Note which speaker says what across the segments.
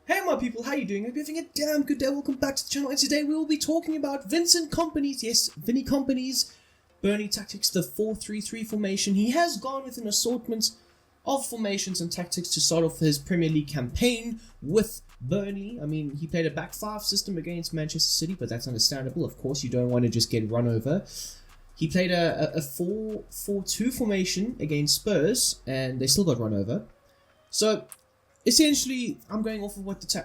Speaker 1: Hey my people, how you doing? Hope you're having a damn good day. Welcome back to the channel, and today we will be talking about Vincent Kompany's, yes, Vinny Kompany's Burnley tactics, the 4-3-3 formation. He has gone with an assortment of formations and tactics to start off his Premier League campaign with Burnley. I mean, he played a back five system against Manchester City, but that's understandable. Of course, you don't want to just get run over. He played a 4-4-2 formation against Spurs, and they still got run over. So essentially, I'm going off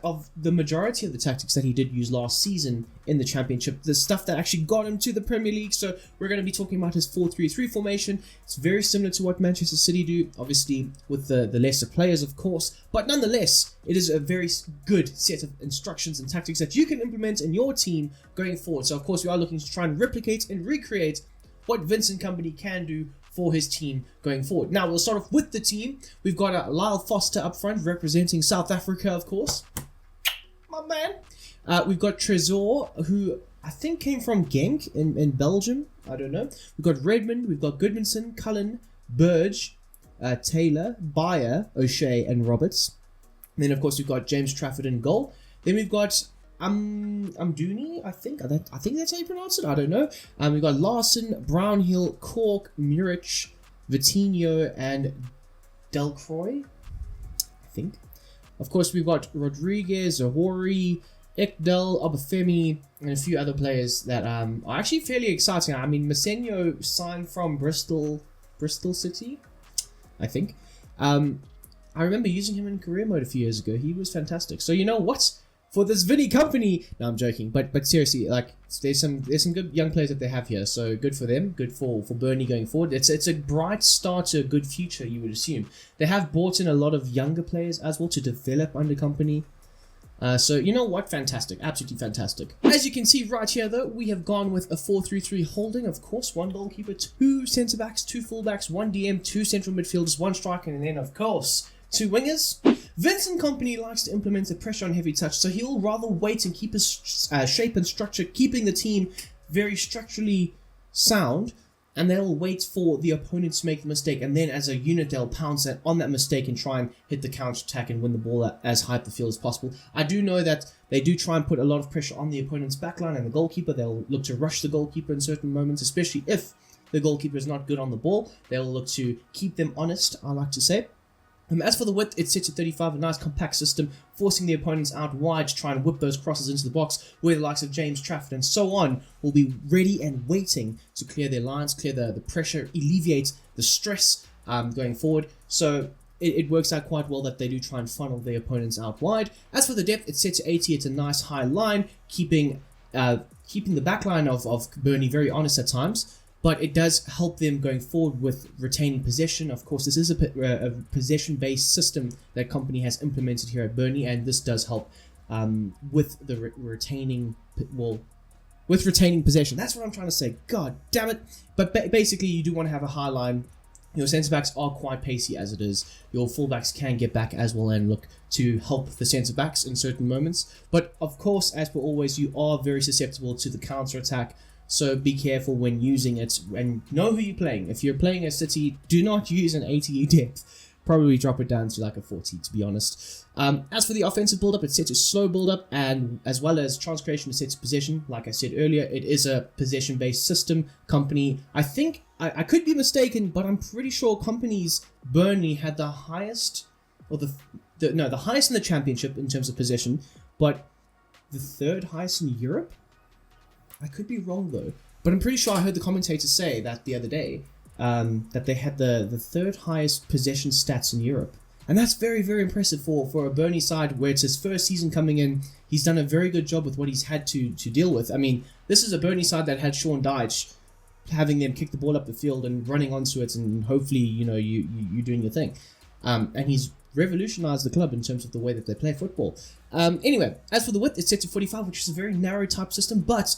Speaker 1: of the majority of the tactics that he did use last season in the Championship, the stuff that actually got him to the Premier League. So we're going to be talking about his 4-3-3 formation. It's very similar to what Manchester City do, obviously with the lesser players, of course. But nonetheless, it is a very good set of instructions and tactics that you can implement in your team going forward. So of course, we are looking to try and replicate and recreate what Vincent Kompany can do for his team going forward. Now, we'll start off with the team. We've got Lyle Foster up front, representing South Africa, of course. My man. We've got Trésor, who I think came from Genk in Belgium. I don't know. We've got Redmond, we've got Goodmanson, Cullen, Burge, Taylor, Bayer, O'Shea, and Roberts. And then, of course, we've got James Trafford in goal. Then we've got Amdouni, I think that's how you pronounce it. I don't know. We've got Larson, Brownhill, Cork, Muric, Vitinho, and Delcroix, I think. Of course, we've got Rodriguez, Zahori, Ekdal, Obafemi, and a few other players that are actually fairly exciting. I mean, Masenio signed from Bristol City, I think. I remember using him in career mode a few years ago. He was fantastic. So you know what? For this Vinny Kompany, no, I'm joking, but seriously, like there's some good young players that they have here, so good for them, good for Burnley going forward. It's a bright start to a good future, you would assume. They have brought in a lot of younger players as well to develop under Kompany. So you know what, fantastic, absolutely fantastic. As you can see right here though, we have gone with a 4-3-3 holding, of course, one goalkeeper, two centre backs, two full backs, one DM, two central midfielders, one striker, and then of course two wingers. Vincent Kompany likes to implement a pressure on heavy touch, so he'll rather wait and keep his shape and structure, keeping the team very structurally sound, and they'll wait for the opponent to make the mistake, and then as a unit they'll pounce on that mistake and try and hit the counter-attack and win the ball as high up the field as possible. I do know that they do try and put a lot of pressure on the opponent's backline and the goalkeeper. They'll look to rush the goalkeeper in certain moments, especially if the goalkeeper is not good on the ball. They'll look to keep them honest, I like to say. As for the width, it's set to 35, a nice compact system, forcing the opponents out wide to try and whip those crosses into the box, where the likes of James Trafford and so on will be ready and waiting to clear their lines, clear the pressure, alleviate the stress going forward. So it works out quite well that they do try and funnel their opponents out wide. As for the depth, it's set to 80, it's a nice high line, keeping the back line of Burnley very honest at times. But it does help them going forward with retaining possession. Of course, this is a possession-based system that Kompany has implemented here at Burnley, and this does help with the retaining possession. That's what I'm trying to say. God damn it! But basically, you do want to have a high line. Your centre backs are quite pacey as it is. Your fullbacks can get back as well and look to help the centre backs in certain moments. But of course, as per always, you are very susceptible to the counter attack. So be careful when using it and know who you're playing. If you're playing a City, do not use an 80 depth. Probably drop it down to like a 40, to be honest. As for the offensive build-up, it's set to slow build-up, and as well as chance creation is set to possession. Like I said earlier, it is a possession-based system. Kompany, I think, I could be mistaken, but I'm pretty sure Kompany's Burnley had the highest, or the highest in the Championship in terms of possession, but the third highest in Europe? I could be wrong though, but I'm pretty sure I heard the commentator say that the other day, that they had the third highest possession stats in Europe. And that's very, very impressive for a Burnley side where it's his first season coming in. He's done a very good job with what he's had to deal with. I mean, this is a Burnley side that had Sean Dyche having them kick the ball up the field and running onto it, and hopefully, you know, you doing your thing. And he's revolutionized the club in terms of the way that they play football. Anyway, as for the width, it's set to 45, which is a very narrow type system, but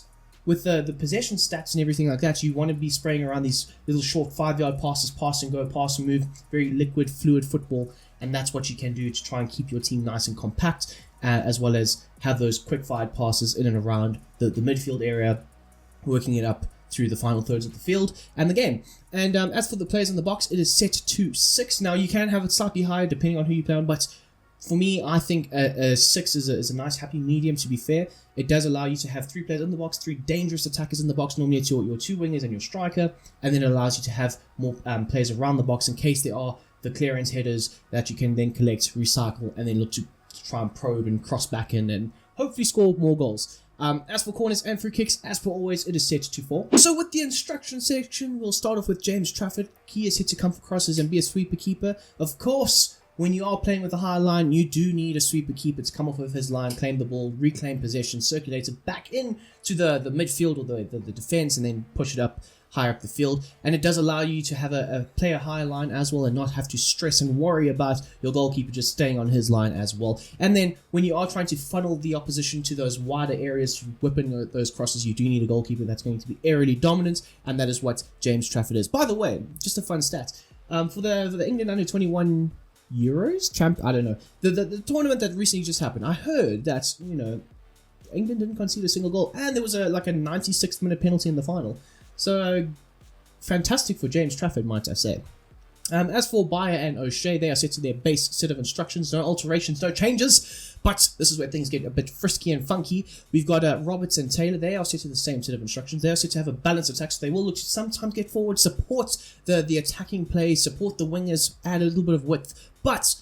Speaker 1: with the possession stats and everything like that, you want to be spraying around these little short 5-yard passes, pass and go, pass and move, very liquid, fluid football, and that's what you can do to try and keep your team nice and compact, as well as have those quick-fired passes in and around the midfield area, working it up through the final thirds of the field and the game. And as for the players in the box, it is set to 6. Now, you can have it slightly higher depending on who you play on, but For me, I think a 6 is a nice happy medium, to be fair. It does allow you to have 3 players in the box, 3 dangerous attackers in the box. Normally it's your 2 wingers and your striker. And then it allows you to have more players around the box in case there are the clearance headers that you can then collect, recycle, and then look to try and probe and cross back in and hopefully score more goals. As for corners and free kicks, as per always, it is set to 4. So with the instruction section, we'll start off with James Trafford. He is set to come for crosses and be a sweeper keeper. Of course, when you are playing with a high line, you do need a sweeper keeper to come off of his line, claim the ball, reclaim possession, circulate it back into the midfield or the defense, and then push it up higher up the field. And it does allow you to have a player high line as well and not have to stress and worry about your goalkeeper just staying on his line as well. And then when you are trying to funnel the opposition to those wider areas, whipping those crosses, you do need a goalkeeper that's going to be aerially dominant, and that is what James Trafford is. By the way, just a fun stat. For the England under 21 Euros I don't know, the tournament that recently just happened, I heard that, you know, England didn't concede a single goal, and there was a 96th minute penalty in the final. So fantastic for James Trafford, might I say. As for Bayer and O'Shea, they are set to their base set of instructions, no alterations, no changes. But this is where things get a bit frisky and funky. We've got Roberts and Taylor. They are set to the same set of instructions. They are set to have a balanced attack, so they will look to sometimes get forward, support the attacking play, support the wingers, add a little bit of width. But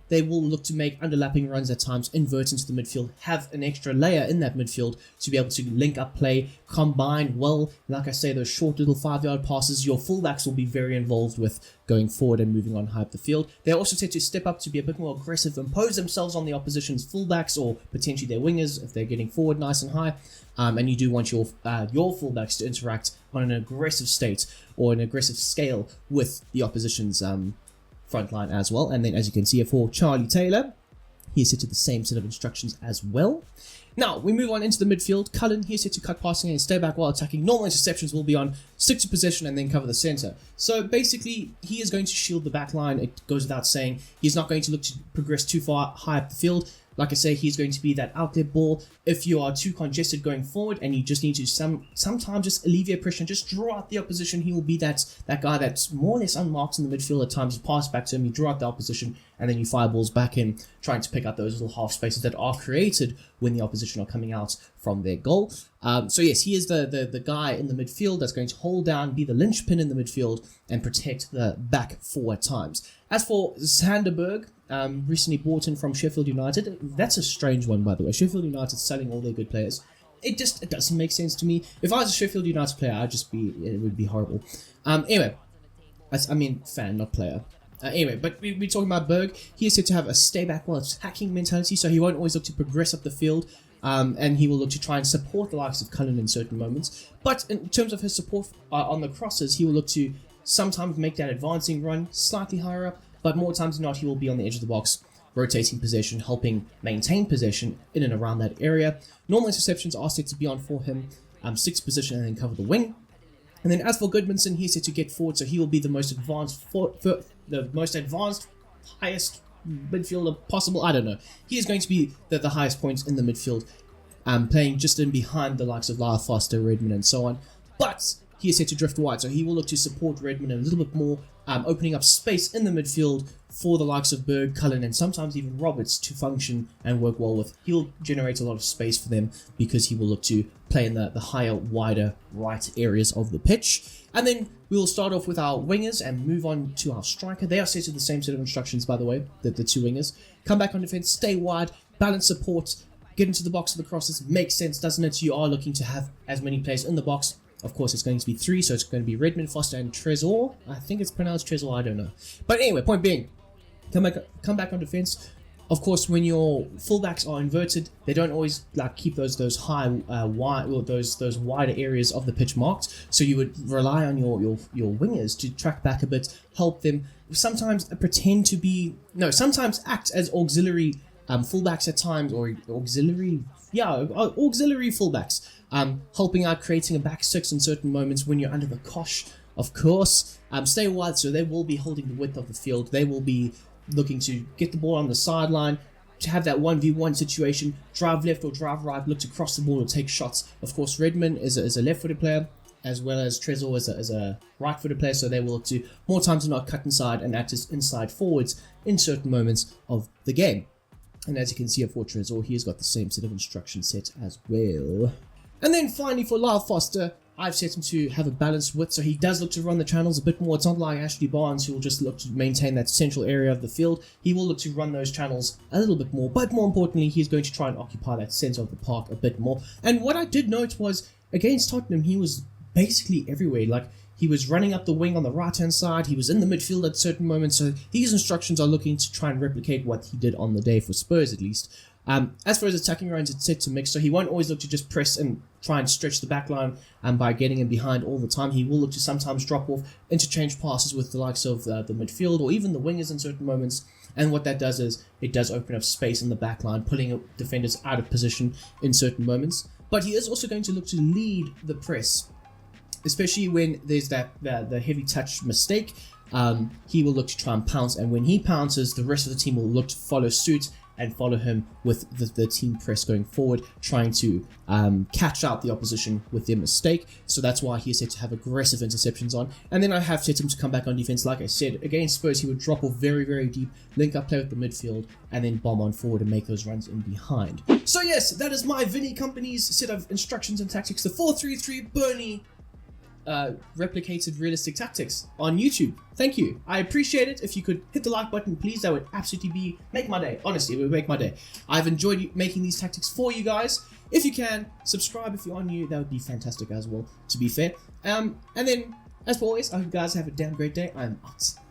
Speaker 1: they will look to make underlapping runs at times, invert into the midfield, have an extra layer in that midfield to be able to link up play, combine well. Like I say, those short little 5-yard passes, your fullbacks will be very involved with going forward and moving on high up the field. They're also set to step up to be a bit more aggressive, impose themselves on the opposition's fullbacks or potentially their wingers if they're getting forward nice and high. And you do want your fullbacks to interact on an aggressive state or an aggressive scale with the opposition's front line as well. And then, as you can see, for Charlie Taylor, he is set to the same set of instructions as well. Now we move on into the midfield. Cullen, he is set to cut passing and stay back while attacking. Normal interceptions will be on, stick to possession and then cover the center. So basically, he is going to shield the back line. It goes without saying. He's not going to look to progress too far high up the field. Like I say, he's going to be that out there ball. If you are too congested going forward and you just need to sometimes just alleviate pressure and just draw out the opposition, he will be that guy that's more or less unmarked in the midfield at times. You pass back to him, you draw out the opposition, and then you fire balls back in, trying to pick out those little half spaces that are created when the opposition are coming out from their goal. So yes, he is the guy in the midfield that's going to hold down, be the linchpin in the midfield, and protect the back four at times. As for Sanderberg, recently bought in from Sheffield United. That's a strange one, by the way. Sheffield United selling all their good players. It doesn't make sense to me. If I was a Sheffield United player, it would be horrible. Anyway, fan, not player. Anyway, but we're talking about Berg. He is said to have a stay back while attacking mentality, so he won't always look to progress up the field. And he will look to try and support the likes of Cullen in certain moments. But in terms of his support on the crosses, he will look to sometimes make that advancing run slightly higher up, but more times than not, he will be on the edge of the box, rotating possession, helping maintain possession in and around that area. Normal interceptions are set to be on for him, sixth position and then cover the wing. And then as for Goodmanson, he's set to get forward, so he will be the most advanced, highest midfielder possible. I don't know. He is going to be the highest points in the midfield, playing just in behind the likes of Lyle Foster, Redmond, and so on. But he is set to drift wide, so he will look to support Redmond a little bit more, opening up space in the midfield for the likes of Berg, Cullen, and sometimes even Roberts to function and work well with. He'll generate a lot of space for them because he will look to play in the higher, wider right areas of the pitch. And then we will start off with our wingers and move on to our striker. They are set to the same set of instructions, by the way, the two wingers. Come back on defense, stay wide, balance support, get into the box of the crosses. Makes sense, doesn't it? You are looking to have as many players in the box. Of course, it's going to be 3, so it's going to be Redmond, Foster, and Trezor. I think it's pronounced Trezor, I don't know. But anyway, point being, come back on defense. Of course, when your fullbacks are inverted, they don't always keep those high, wide, or those wider areas of the pitch marked. So you would rely on your wingers to track back a bit, help them. Sometimes sometimes act as auxiliary fullbacks at times, or auxiliary fullbacks. Helping out, creating a back six in certain moments when you're under the cosh, of course. Stay wide, so they will be holding the width of the field. They will be looking to get the ball on the sideline, to have that 1v1 situation, drive left or drive right, look to cross the ball or take shots. Of course, Redmond is a left-footed player, as well as Trezor is a right-footed player, so they will look to more times than not cut inside and act as inside forwards in certain moments of the game. And as you can see up for Trezor, he's got the same set of instructions set as well. And then finally for Lyle Foster, I've set him to have a balanced width, so he does look to run the channels a bit more. It's not like Ashley Barnes, who will just look to maintain that central area of the field. He will look to run those channels a little bit more, but more importantly, he's going to try and occupy that centre of the park a bit more. And what I did note was, against Tottenham, he was basically everywhere. Like, he was running up the wing on the right-hand side, he was in the midfield at certain moments, so these instructions are looking to try and replicate what he did on the day for Spurs, at least. As far as attacking runs, it's set to mix, so he won't always look to just press and try and stretch the back line by getting in behind all the time. He will look to sometimes drop off, interchange passes with the likes of the midfield or even the wingers in certain moments, and what that does is it does open up space in the back line, pulling defenders out of position in certain moments. But he is also going to look to lead the press, especially when there's the heavy touch mistake. He will look to try and pounce, and when he pounces, the rest of the team will look to follow suit and follow him with the team press going forward, trying to catch out the opposition with their mistake. So that's why he is set to have aggressive interceptions on. And then I have set him to come back on defense. Like I said, against Spurs, he would drop off very, very deep, link up play with the midfield, and then bomb on forward and make those runs in behind. So yes, that is my Vincent Kompany's set of instructions and tactics, the 4-3-3 Burnley replicated realistic tactics on YouTube. Thank you. I appreciate it. If you could hit the like button, please, that would absolutely make my day. Honestly, it would make my day. I've enjoyed making these tactics for you guys. If you can, subscribe if you are new. That would be fantastic as well, to be fair. And then, as always, I hope you guys have a damn great day. I'm out.